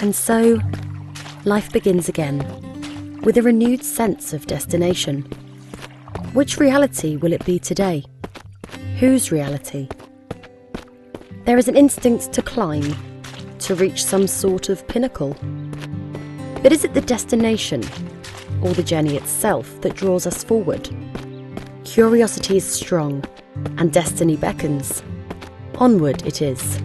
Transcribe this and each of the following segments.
And so, life begins again, with a renewed sense of destination. Which reality will it be today? Whose reality? There is an instinct to climb, to reach some sort of pinnacle. But is it the destination, or the journey itself, that draws us forward? Curiosity is strong, and destiny beckons. Onward it is.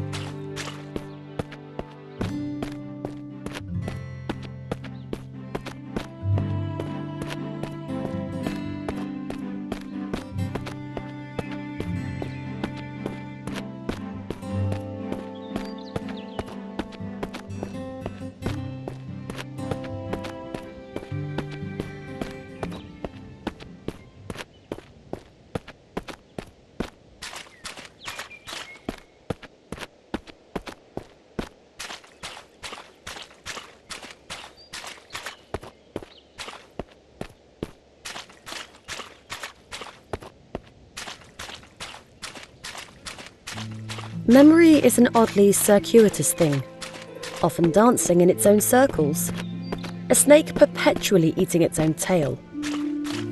Memory is an oddly circuitous thing, often dancing in its own circles, a snake perpetually eating its own tail.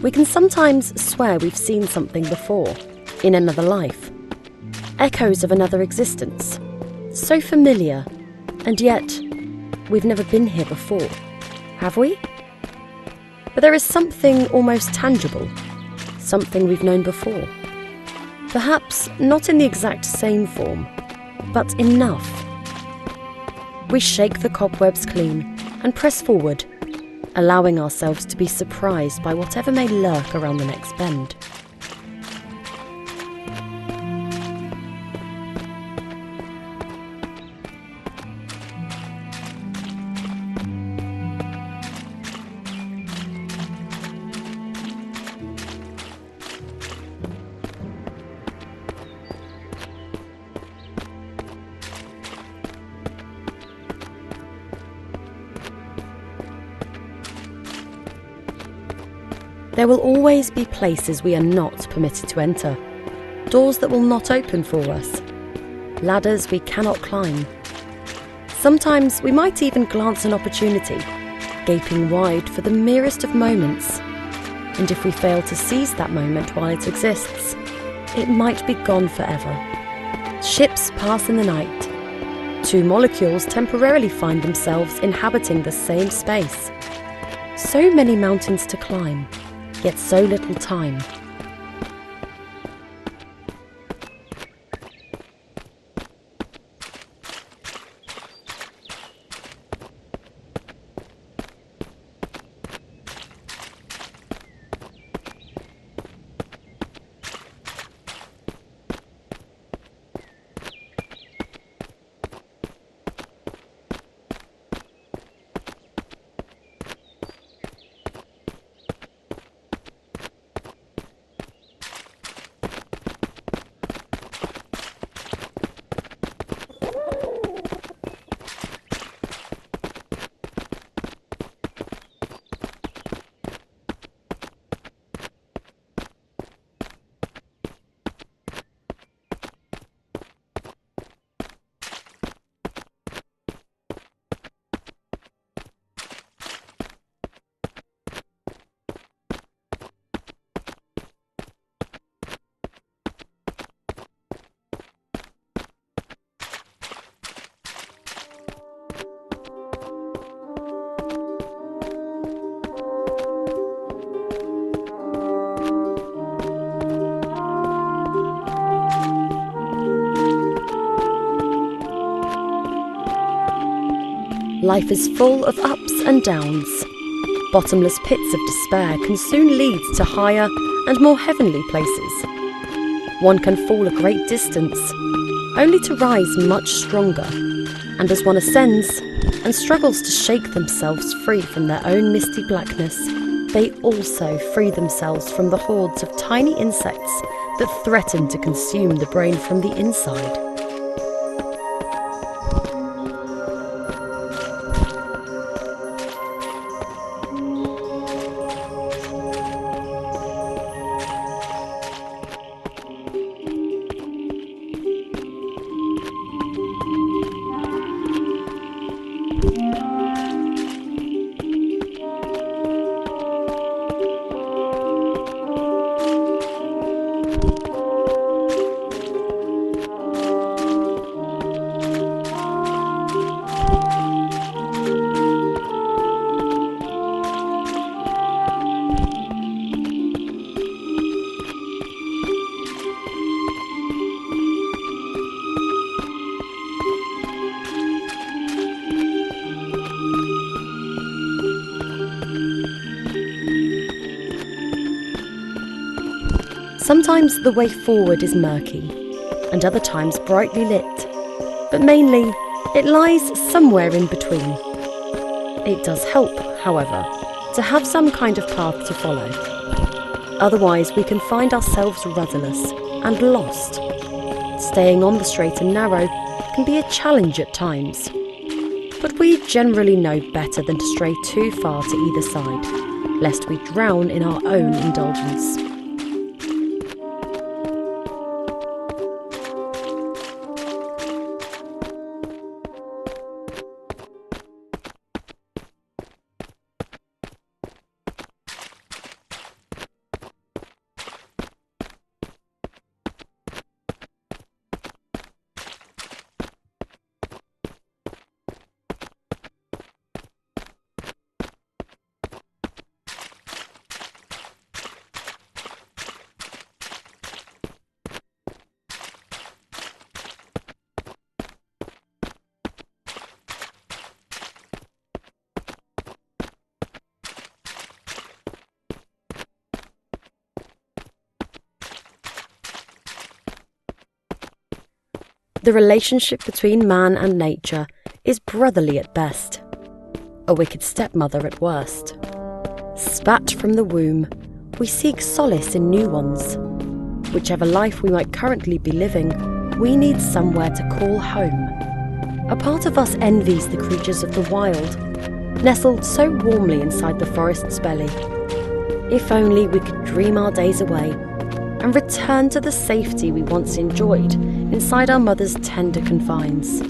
We can sometimes swear we've seen something before, in another life, echoes of another existence, so familiar, and yet we've never been here before, have we? But there is something almost tangible, something we've known before. Perhaps not in the exact same form, but enough. We shake the cobwebs clean and press forward, allowing ourselves to be surprised by whatever may lurk around the next bend. There will always be places we are not permitted to enter, doors that will not open for us, ladders we cannot climb. Sometimes we might even glance an opportunity, gaping wide for the merest of moments. And if we fail to seize that moment while it exists, it might be gone forever. Ships pass in the night. Two molecules temporarily find themselves inhabiting the same space. So many mountains to climb, yet so little time. Life is full of ups and downs. Bottomless pits of despair can soon lead to higher and more heavenly places. One can fall a great distance, only to rise much stronger, and as one ascends and struggles to shake themselves free from their own misty blackness, they also free themselves from the hordes of tiny insects that threaten to consume the brain from the inside. Yeah. Sometimes the way forward is murky, and other times brightly lit, but mainly it lies somewhere in between. It does help, however, to have some kind of path to follow. Otherwise, we can find ourselves rudderless and lost. Staying on the straight and narrow can be a challenge at times, but we generally know better than to stray too far to either side, lest we drown in our own indulgence. The relationship between man and nature is brotherly at best, a wicked stepmother at worst. Spat from the womb, we seek solace in new ones. Whichever life we might currently be living, we need somewhere to call home. A part of us envies the creatures of the wild, nestled so warmly inside the forest's belly. If only we could dream our days away and return to the safety we once enjoyed inside our mother's tender confines.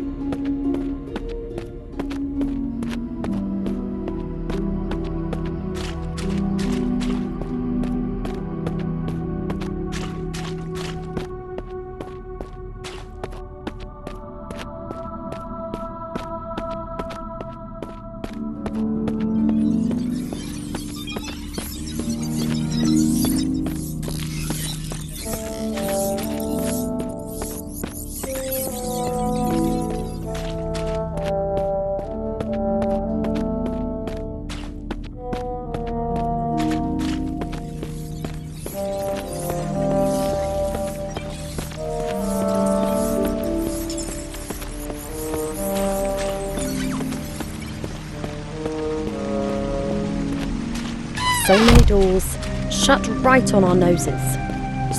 So many doors shut right on our noses.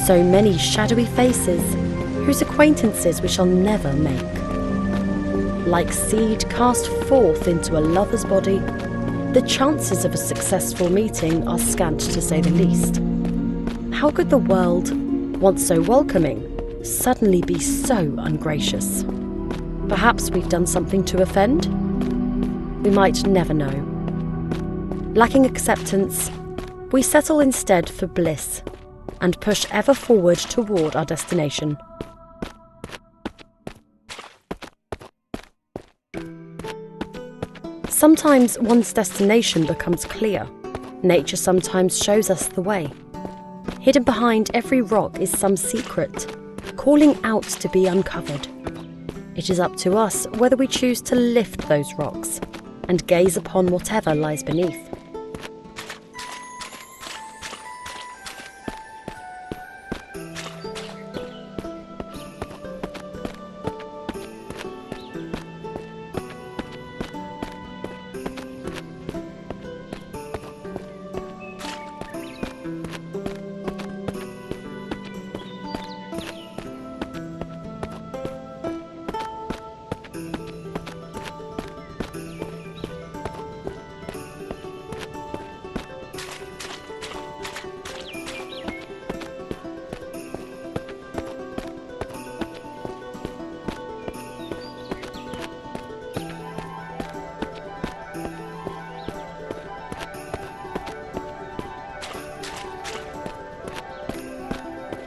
So many shadowy faces whose acquaintances we shall never make. Like seed cast forth into a lover's body, the chances of a successful meeting are scant to say the least. How could the world, once so welcoming, suddenly be so ungracious? Perhaps we've done something to offend? We might never know. Lacking acceptance, we settle instead for bliss and push ever forward toward our destination. Sometimes one's destination becomes clear. Nature sometimes shows us the way. Hidden behind every rock is some secret, calling out to be uncovered. It is up to us whether we choose to lift those rocks and gaze upon whatever lies beneath.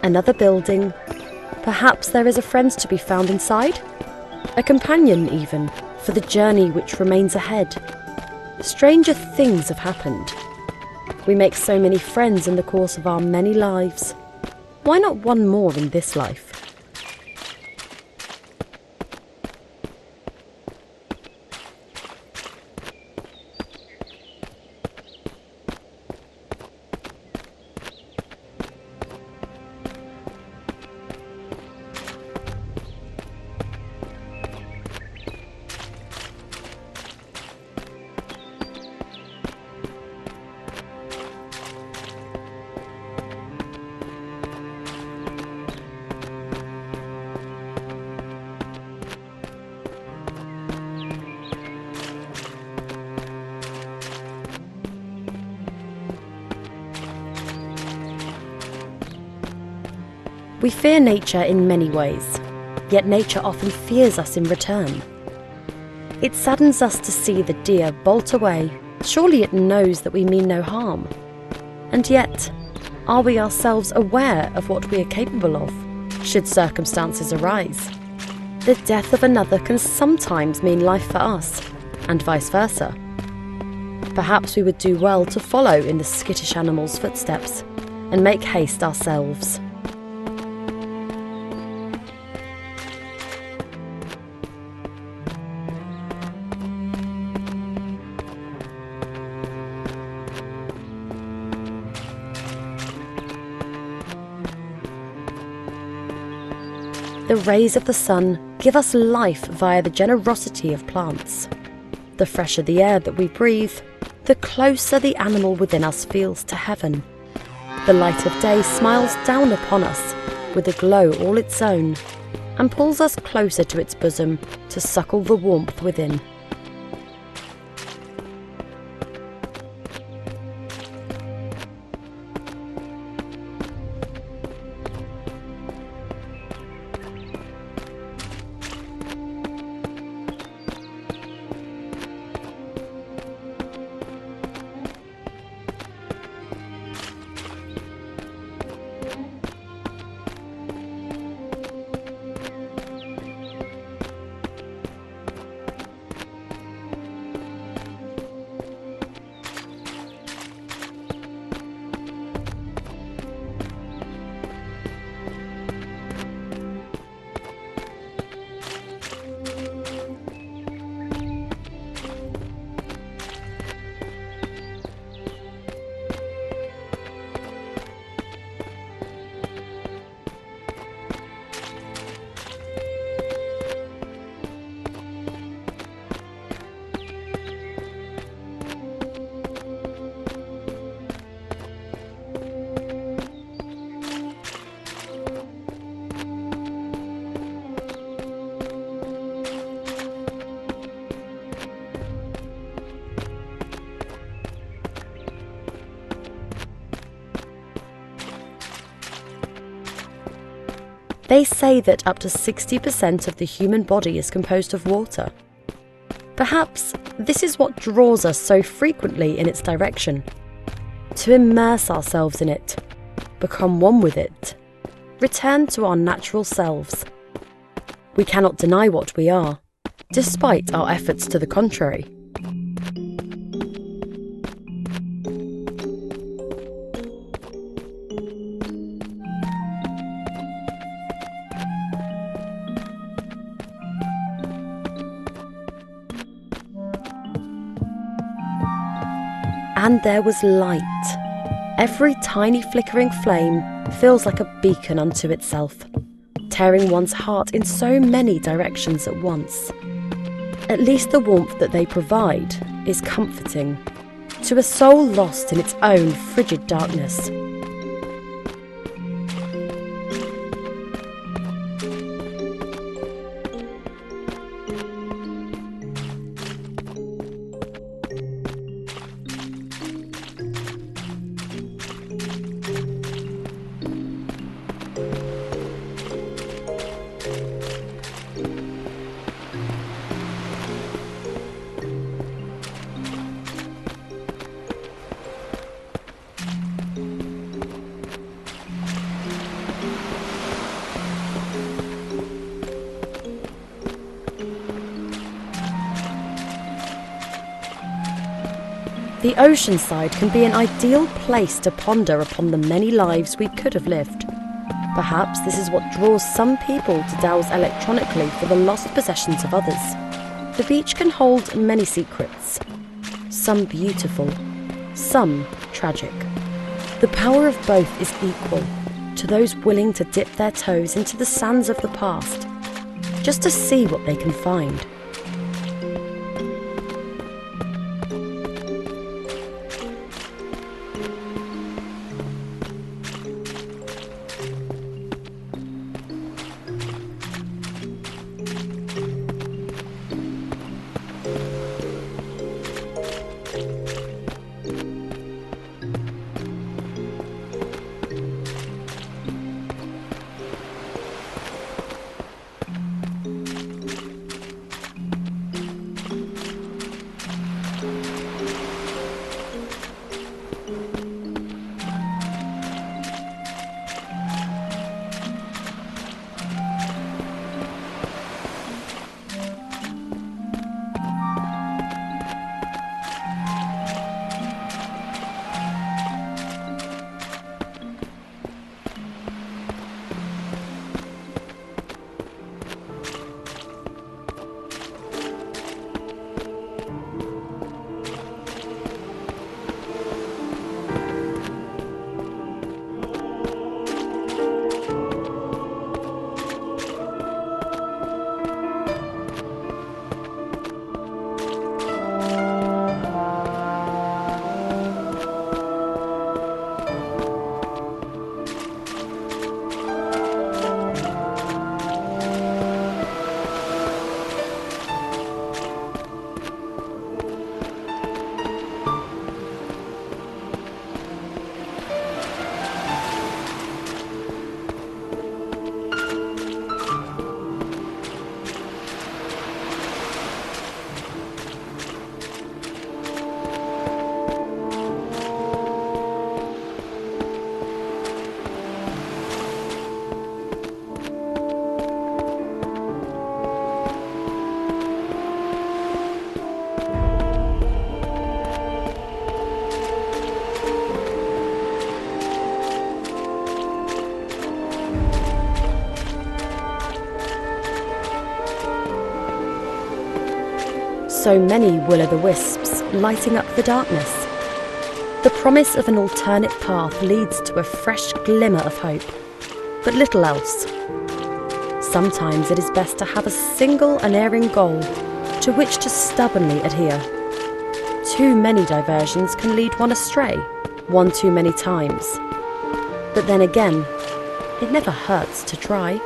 Another building. Perhaps there is a friend to be found inside? A companion, even, for the journey which remains ahead. Stranger things have happened. We make so many friends in the course of our many lives. Why not one more in this life? We fear nature in many ways, yet nature often fears us in return. It saddens us to see the deer bolt away. Surely it knows that we mean no harm. And yet, are we ourselves aware of what we are capable of, should circumstances arise? The death of another can sometimes mean life for us, and vice versa. Perhaps we would do well to follow in the skittish animal's footsteps and make haste ourselves. The rays of the sun give us life via the generosity of plants. The fresher the air that we breathe, the closer the animal within us feels to heaven. The light of day smiles down upon us with a glow all its own and pulls us closer to its bosom to suckle the warmth within. They say that up to 60% of the human body is composed of water. Perhaps this is what draws us so frequently in its direction. To immerse ourselves in it, become one with it, return to our natural selves. We cannot deny what we are, despite our efforts to the contrary. And there was light. Every tiny flickering flame feels like a beacon unto itself, tearing one's heart in so many directions at once. At least the warmth that they provide is comforting to a soul lost in its own frigid darkness. The ocean side can be an ideal place to ponder upon the many lives we could have lived. Perhaps this is what draws some people to douse electronically for the lost possessions of others. The beach can hold many secrets, some beautiful, some tragic. The power of both is equal to those willing to dip their toes into the sands of the past, just to see what they can find. So many will-o'-the-wisps lighting up the darkness. The promise of an alternate path leads to a fresh glimmer of hope, but little else. Sometimes it is best to have a single unerring goal to which to stubbornly adhere. Too many diversions can lead one astray, one too many times. But then again, it never hurts to try.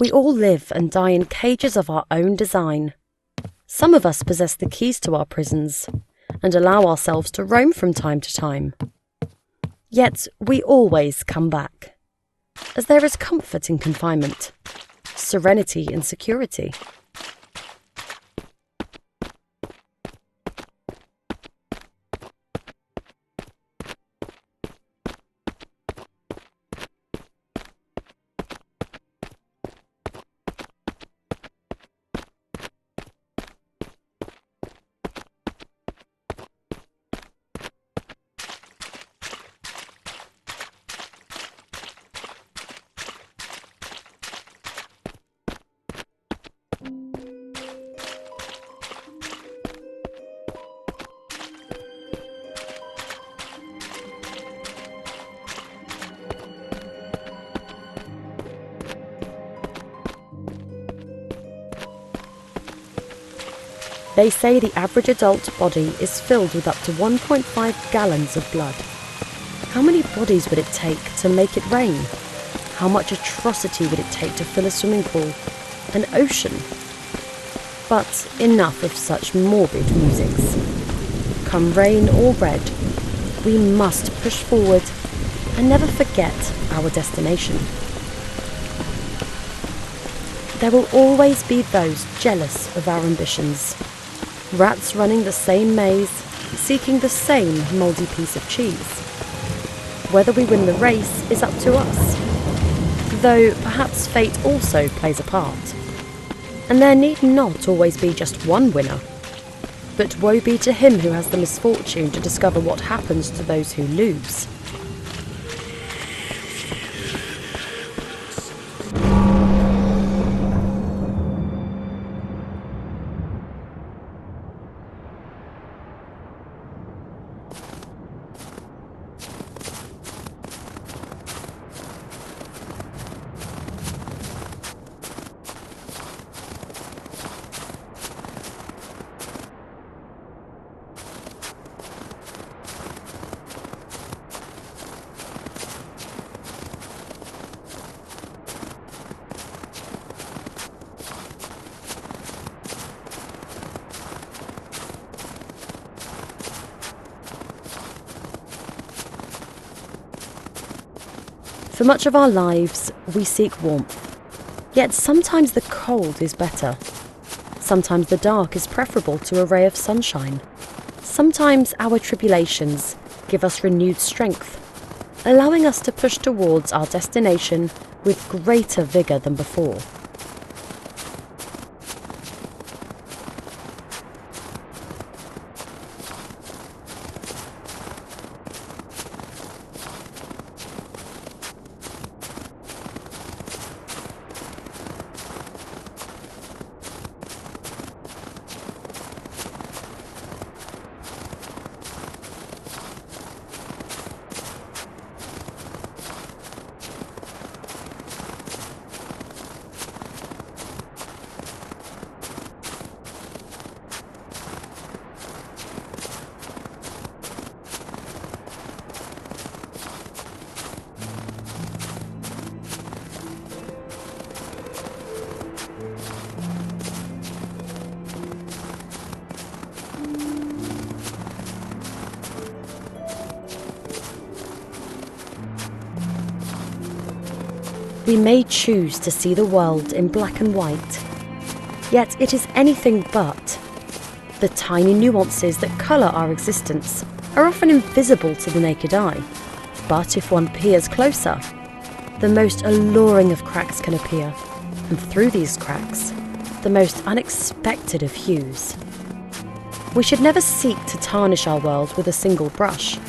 We all live and die in cages of our own design. Some of us possess the keys to our prisons and allow ourselves to roam from time to time. Yet we always come back, as there is comfort in confinement, serenity in security. They say the average adult body is filled with up to 1.5 gallons of blood. How many bodies would it take to make it rain? How much atrocity would it take to fill a swimming pool, an ocean? But enough of such morbid musics. Come rain or red, we must push forward and never forget our destination. There will always be those jealous of our ambitions. Rats running the same maze, seeking the same mouldy piece of cheese. Whether we win the race is up to us, though perhaps fate also plays a part. And there need not always be just one winner, but woe be to him who has the misfortune to discover what happens to those who lose. For much of our lives, we seek warmth. Yet sometimes the cold is better. Sometimes the dark is preferable to a ray of sunshine. Sometimes our tribulations give us renewed strength, allowing us to push towards our destination with greater vigour than before. We may choose to see the world in black and white, yet it is anything but. The tiny nuances that colour our existence are often invisible to the naked eye, but if one peers closer, the most alluring of cracks can appear, and through these cracks, the most unexpected of hues. We should never seek to tarnish our world with a single brush.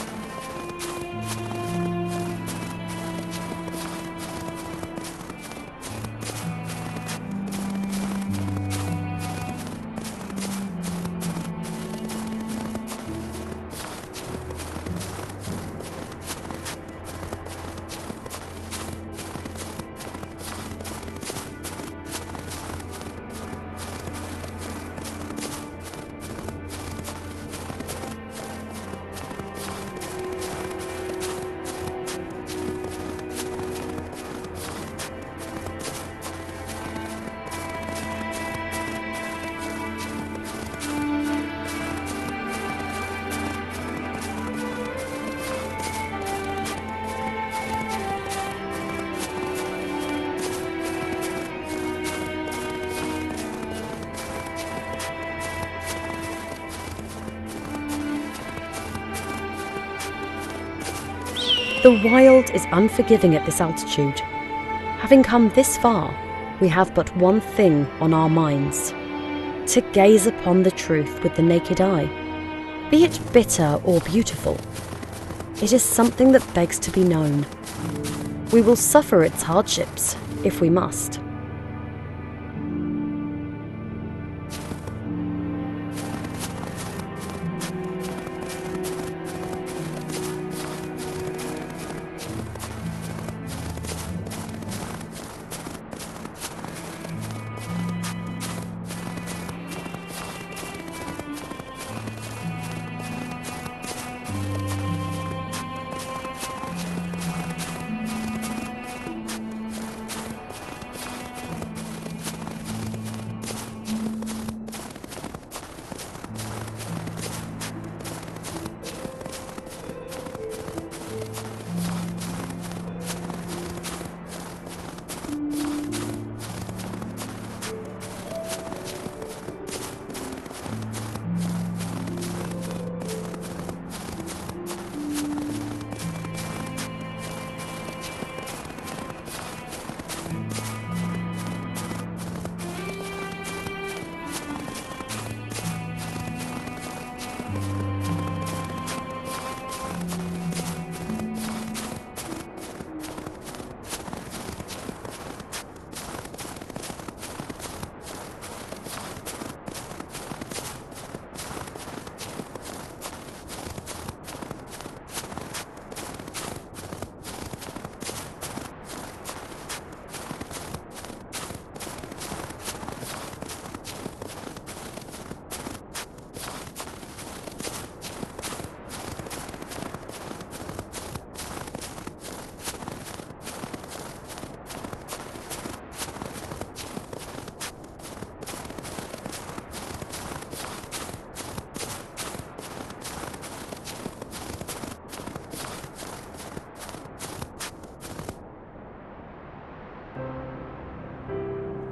The wild is unforgiving at this altitude. Having come this far, we have but one thing on our minds: to gaze upon the truth with the naked eye. Be it bitter or beautiful, it is something that begs to be known. We will suffer its hardships if we must.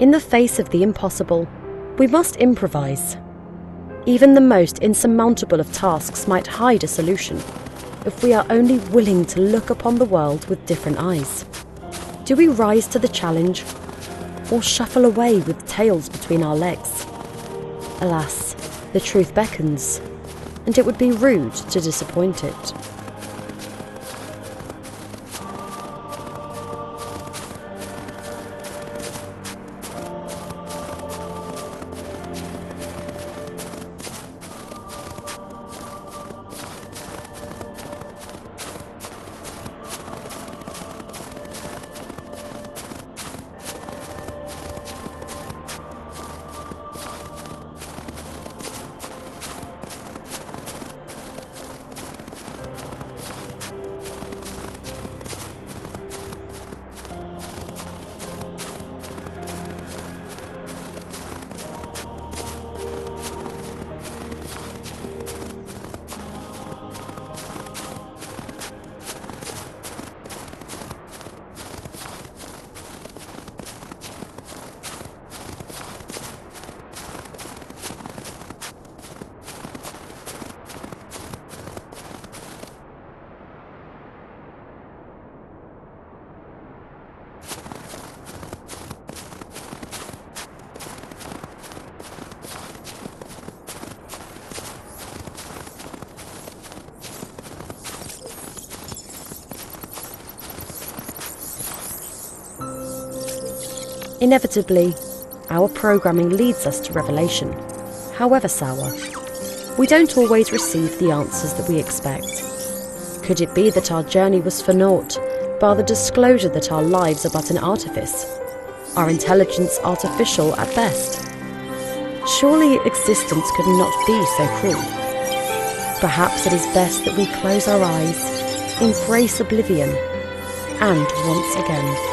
In the face of the impossible, we must improvise. Even the most insurmountable of tasks might hide a solution, if we are only willing to look upon the world with different eyes. Do we rise to the challenge, or shuffle away with tails between our legs? Alas, the truth beckons, and it would be rude to disappoint it. Inevitably, our programming leads us to revelation, however sour. We don't always receive the answers that we expect. Could it be that our journey was for naught, bar the disclosure that our lives are but an artifice, our intelligence artificial at best? Surely existence could not be so cruel. Perhaps it is best that we close our eyes, embrace oblivion, and once again